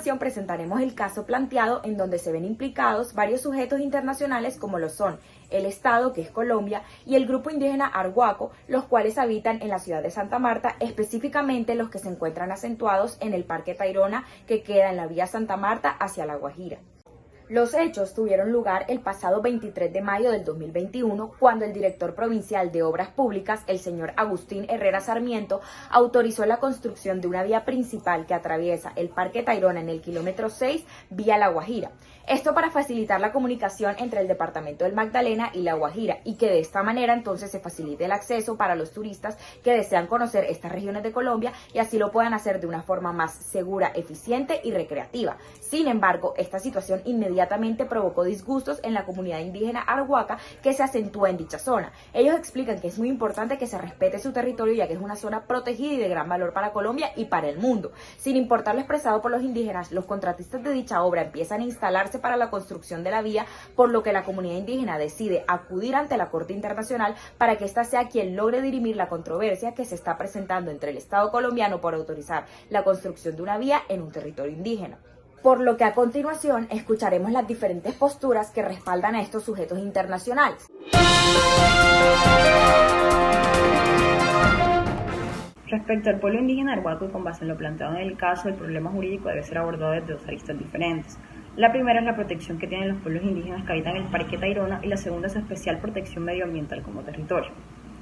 continuación presentaremos el caso planteado en donde se ven implicados varios sujetos internacionales como lo son el Estado, que es Colombia, y el grupo indígena Arhuaco, los cuales habitan en la ciudad de Santa Marta, específicamente los que se encuentran acentuados en el Parque Tayrona, que queda en la vía Santa Marta hacia La Guajira. Los hechos tuvieron lugar el pasado 23 de mayo del 2021, cuando el director provincial de Obras Públicas, el señor Agustín Herrera Sarmiento, autorizó la construcción de una vía principal que atraviesa el Parque Tayrona en el kilómetro 6 vía La Guajira. Esto para facilitar la comunicación entre el departamento del Magdalena y La Guajira, y que de esta manera entonces se facilite el acceso para los turistas que desean conocer estas regiones de Colombia y así lo puedan hacer de una forma más segura, eficiente y recreativa. Sin embargo, esta situación inmediatamente provocó disgustos en la comunidad indígena Arhuaca que se acentúa en dicha zona. Ellos explican que es muy importante que se respete su territorio, ya que es una zona protegida y de gran valor para Colombia y para el mundo. Sin importar lo expresado por los indígenas, los contratistas de dicha obra empiezan a instalarse para la construcción de la vía, por lo que la comunidad indígena decide acudir ante la Corte Internacional para que ésta sea quien logre dirimir la controversia que se está presentando entre el Estado colombiano por autorizar la construcción de una vía en un territorio indígena. Por lo que a continuación escucharemos las diferentes posturas que respaldan a estos sujetos internacionales. Respecto al pueblo indígena Arhuaco y con base en lo planteado en el caso, el problema jurídico debe ser abordado desde dos aristas diferentes. La primera es la protección que tienen los pueblos indígenas que habitan el Parque Tayrona y la segunda es su especial protección medioambiental como territorio.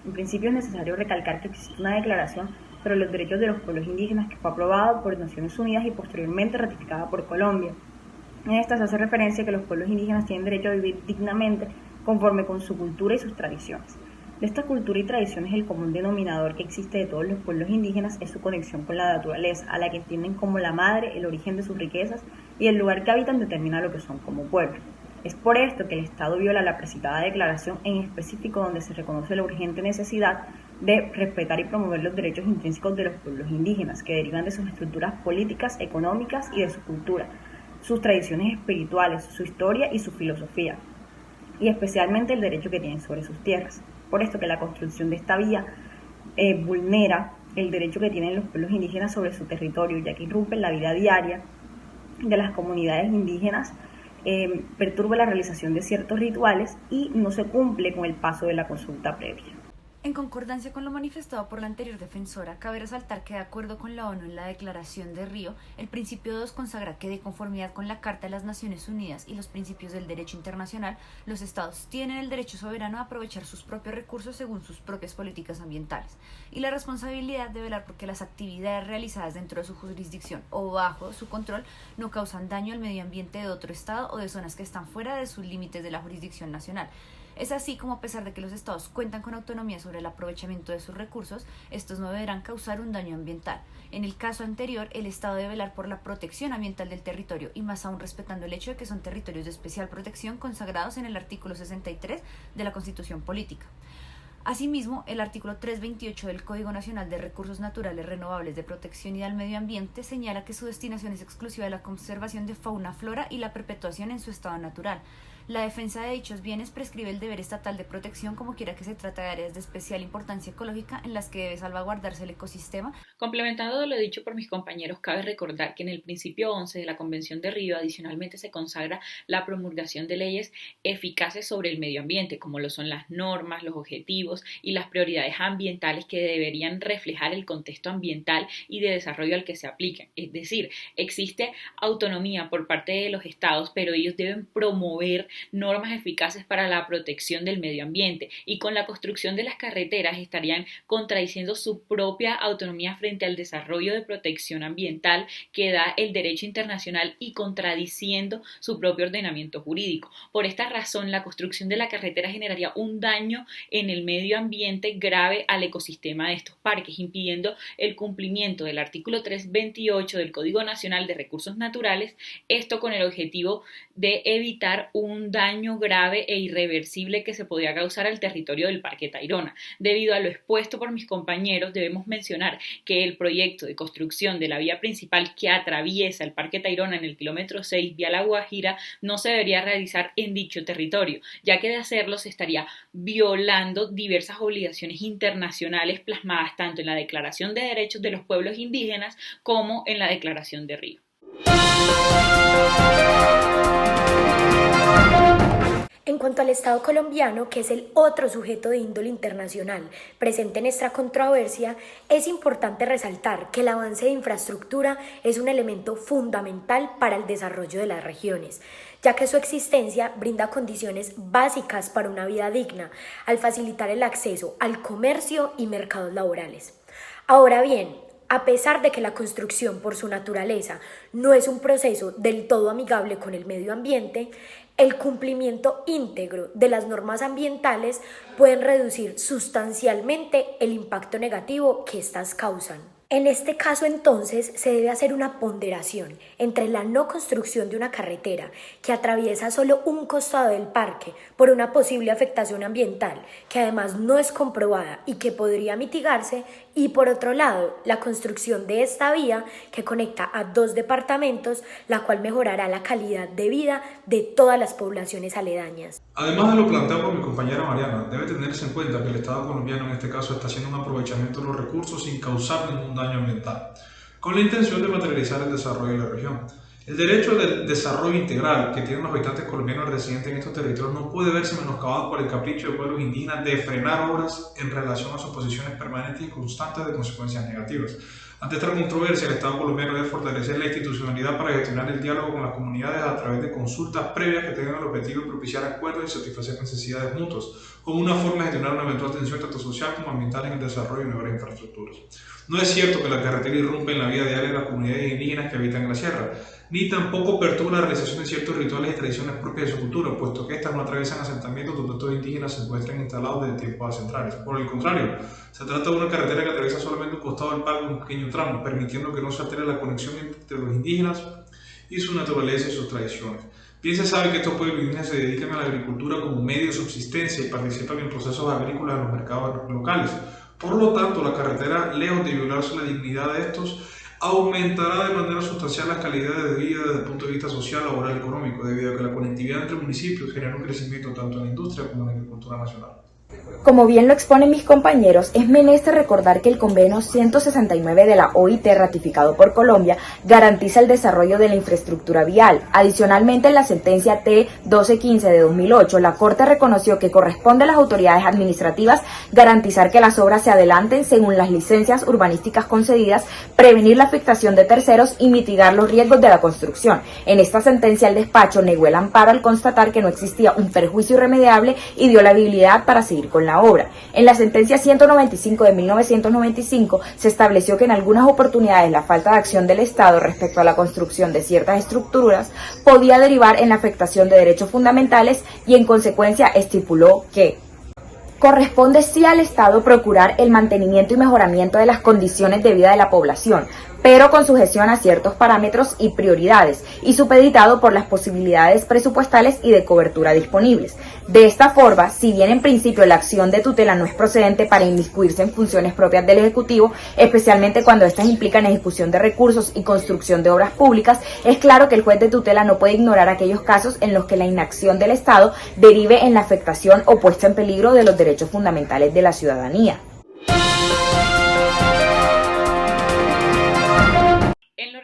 En principio es necesario recalcar que existe una declaración sobre los derechos de los pueblos indígenas que fue aprobada por Naciones Unidas y posteriormente ratificada por Colombia. En esta se hace referencia a que los pueblos indígenas tienen derecho a vivir dignamente conforme con su cultura y sus tradiciones. De esta cultura y tradiciones, el común denominador que existe de todos los pueblos indígenas es su conexión con la naturaleza, a la que entienden como la madre, el origen de sus riquezas y el lugar que habitan determina lo que son como pueblo. Es por esto que el Estado viola la precitada declaración, en específico donde se reconoce la urgente necesidad de respetar y promover los derechos intrínsecos de los pueblos indígenas, que derivan de sus estructuras políticas, económicas y de su cultura, sus tradiciones espirituales, su historia y su filosofía, y especialmente el derecho que tienen sobre sus tierras. Por esto que la construcción de esta vía vulnera el derecho que tienen los pueblos indígenas sobre su territorio, ya que irrumpe en la vida diaria de las comunidades indígenas, perturba la realización de ciertos rituales y no se cumple con el paso de la consulta previa. En concordancia con lo manifestado por la anterior defensora, cabe resaltar que de acuerdo con la ONU en la Declaración de Río, el principio 2 consagra que de conformidad con la Carta de las Naciones Unidas y los principios del derecho internacional, los estados tienen el derecho soberano a aprovechar sus propios recursos según sus propias políticas ambientales y la responsabilidad de velar porque las actividades realizadas dentro de su jurisdicción o bajo su control no causan daño al medio ambiente de otro estado o de zonas que están fuera de sus límites de la jurisdicción nacional. Es así como, a pesar de que los estados cuentan con autonomía sobre el aprovechamiento de sus recursos, estos no deberán causar un daño ambiental. En el caso anterior, el estado debe velar por la protección ambiental del territorio y más aún respetando el hecho de que son territorios de especial protección consagrados en el artículo 63 de la Constitución Política. Asimismo, el artículo 328 del Código Nacional de Recursos Naturales Renovables de Protección y al Medio Ambiente señala que su destinación es exclusiva de la conservación de fauna, flora y la perpetuación en su estado natural. La defensa de dichos bienes prescribe el deber estatal de protección como quiera que se trate de áreas de especial importancia ecológica en las que debe salvaguardarse el ecosistema. Complementando lo dicho por mis compañeros, cabe recordar que en el principio 11 de la Convención de Río adicionalmente se consagra la promulgación de leyes eficaces sobre el medio ambiente, como lo son las normas, los objetivos y las prioridades ambientales que deberían reflejar el contexto ambiental y de desarrollo al que se apliquen. Es decir, existe autonomía por parte de los estados, pero ellos deben promover normas eficaces para la protección del medio ambiente y con la construcción de las carreteras estarían contradiciendo su propia autonomía frente al desarrollo de protección ambiental que da el derecho internacional y contradiciendo su propio ordenamiento jurídico. Por esta razón, la construcción de la carretera generaría un daño en el medio ambiente grave al ecosistema de estos parques, impidiendo el cumplimiento del artículo 328 del Código Nacional de Recursos Naturales, esto con el objetivo de evitar un daño grave e irreversible que se podría causar al territorio del Parque Tayrona. Debido a lo expuesto por mis compañeros, debemos mencionar que el proyecto de construcción de la vía principal que atraviesa el Parque Tayrona en el kilómetro 6 vía La Guajira no se debería realizar en dicho territorio, ya que de hacerlo se estaría violando diversas obligaciones internacionales plasmadas tanto en la Declaración de Derechos de los Pueblos Indígenas como en la Declaración de Río. En cuanto al Estado colombiano, que es el otro sujeto de índole internacional presente en esta controversia, es importante resaltar que el avance de infraestructura es un elemento fundamental para el desarrollo de las regiones, ya que su existencia brinda condiciones básicas para una vida digna, al facilitar el acceso al comercio y mercados laborales. Ahora bien, a pesar de que la construcción por su naturaleza no es un proceso del todo amigable con el medio ambiente, el cumplimiento íntegro de las normas ambientales pueden reducir sustancialmente el impacto negativo que éstas causan. En este caso, entonces, se debe hacer una ponderación entre la no construcción de una carretera que atraviesa solo un costado del parque por una posible afectación ambiental que además no es comprobada y que podría mitigarse, y por otro lado, la construcción de esta vía que conecta a dos departamentos, la cual mejorará la calidad de vida de todas las poblaciones aledañas. Además de lo planteado por mi compañera Mariana, debe tenerse en cuenta que el Estado colombiano en este caso está haciendo un aprovechamiento de los recursos sin causar ningún daño ambiental, con la intención de materializar el desarrollo de la región. El derecho del desarrollo integral que tienen los habitantes colombianos residentes en estos territorios no puede verse menoscabado por el capricho de pueblos indígenas de frenar obras en relación a sus posiciones permanentes y constantes de consecuencias negativas. Ante esta controversia, el Estado colombiano debe fortalecer la institucionalidad para gestionar el diálogo con las comunidades a través de consultas previas que tengan el objetivo de propiciar acuerdos y satisfacer necesidades mutuas, como una forma de gestionar una eventual tensión tanto social como ambiental en el desarrollo de nuevas infraestructuras. No es cierto que la carretera irrumpe en la vida diaria de las comunidades indígenas que habitan en la sierra, ni tampoco perturba la realización de ciertos rituales y tradiciones propias de su cultura, puesto que estas no atraviesan asentamientos donde estos indígenas se encuentran instalados desde tiempos ancestrales. Por el contrario, se trata de una carretera que atraviesa solamente un costado del parque, un pequeño tramo, permitiendo que no se altere la conexión entre los indígenas y su naturaleza y sus tradiciones. Bien se sabe que estos pueblos indígenas se dedican a la agricultura como medio de subsistencia y participan en procesos agrícolas en los mercados locales. Por lo tanto, la carretera, lejos de violarse la dignidad de estos, aumentará de manera sustancial las calidades de vida desde el punto de vista social, laboral y económico, debido a que la conectividad entre municipios genera un crecimiento tanto en la industria como en la agricultura nacional. Como bien lo exponen mis compañeros, es menester recordar que el convenio 169 de la OIT, ratificado por Colombia, garantiza el desarrollo de la infraestructura vial. Adicionalmente, en la sentencia T-1215 de 2008, la Corte reconoció que corresponde a las autoridades administrativas garantizar que las obras se adelanten según las licencias urbanísticas concedidas, prevenir la afectación de terceros y mitigar los riesgos de la construcción. En esta sentencia, el despacho negó el amparo al constatar que no existía un perjuicio irremediable y dio la habilidad para seguir con la obra. En la sentencia 195 de 1995 se estableció que en algunas oportunidades la falta de acción del Estado respecto a la construcción de ciertas estructuras podía derivar en la afectación de derechos fundamentales y en consecuencia estipuló que corresponde sí al Estado procurar el mantenimiento y mejoramiento de las condiciones de vida de la población, pero con sujeción a ciertos parámetros y prioridades, y supeditado por las posibilidades presupuestales y de cobertura disponibles. De esta forma, si bien en principio la acción de tutela no es procedente para inmiscuirse en funciones propias del Ejecutivo, especialmente cuando éstas implican ejecución de recursos y construcción de obras públicas, es claro que el juez de tutela no puede ignorar aquellos casos en los que la inacción del Estado derive en la afectación o puesta en peligro de los derechos fundamentales de la ciudadanía.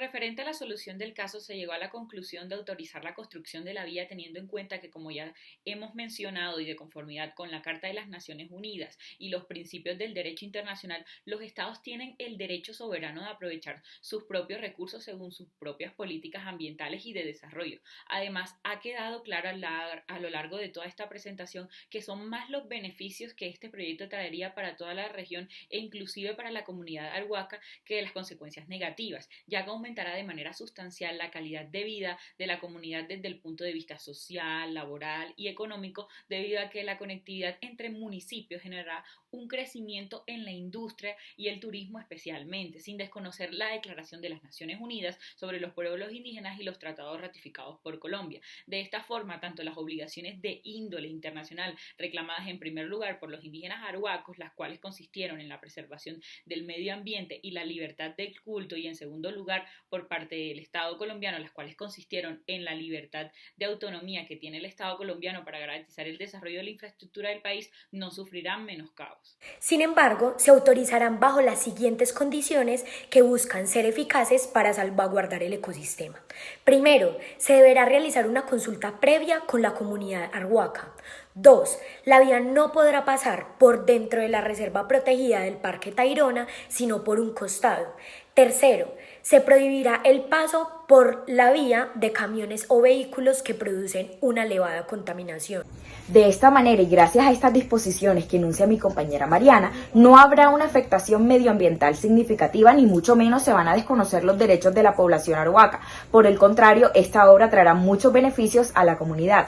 Referente a la solución del caso, se llegó a la conclusión de autorizar la construcción de la vía teniendo en cuenta que, como ya hemos mencionado y de conformidad con la Carta de las Naciones Unidas y los principios del derecho internacional, los estados tienen el derecho soberano de aprovechar sus propios recursos según sus propias políticas ambientales y de desarrollo. Además, ha quedado claro a lo largo de toda esta presentación que son más los beneficios que este proyecto traería para toda la región e inclusive para la comunidad arhuaca que las consecuencias negativas, ya que aumentará de manera sustancial la calidad de vida de la comunidad desde el punto de vista social, laboral y económico, debido a que la conectividad entre municipios generará un crecimiento en la industria y el turismo especialmente, sin desconocer la Declaración de las Naciones Unidas sobre los pueblos indígenas y los tratados ratificados por Colombia. De esta forma, tanto las obligaciones de índole internacional reclamadas en primer lugar por los indígenas arhuacos, las cuales consistieron en la preservación del medio ambiente y la libertad del culto, y en segundo lugar por parte parte del Estado colombiano, las cuales consistieron en la libertad de autonomía que tiene el Estado colombiano para garantizar el desarrollo de la infraestructura del país, no sufrirán menoscabos. Sin embargo, se autorizarán bajo las siguientes condiciones que buscan ser eficaces para salvaguardar el ecosistema. Primero, se deberá realizar una consulta previa con la comunidad arhuaca. 2. La vía no podrá pasar por dentro de la reserva protegida del Parque Tayrona, sino por un costado. Tercero, se prohibirá el paso por la vía de camiones o vehículos que producen una elevada contaminación. De esta manera y gracias a estas disposiciones que enuncia mi compañera Mariana, no habrá una afectación medioambiental significativa ni mucho menos se van a desconocer los derechos de la población arhuaca. Por el contrario, esta obra traerá muchos beneficios a la comunidad,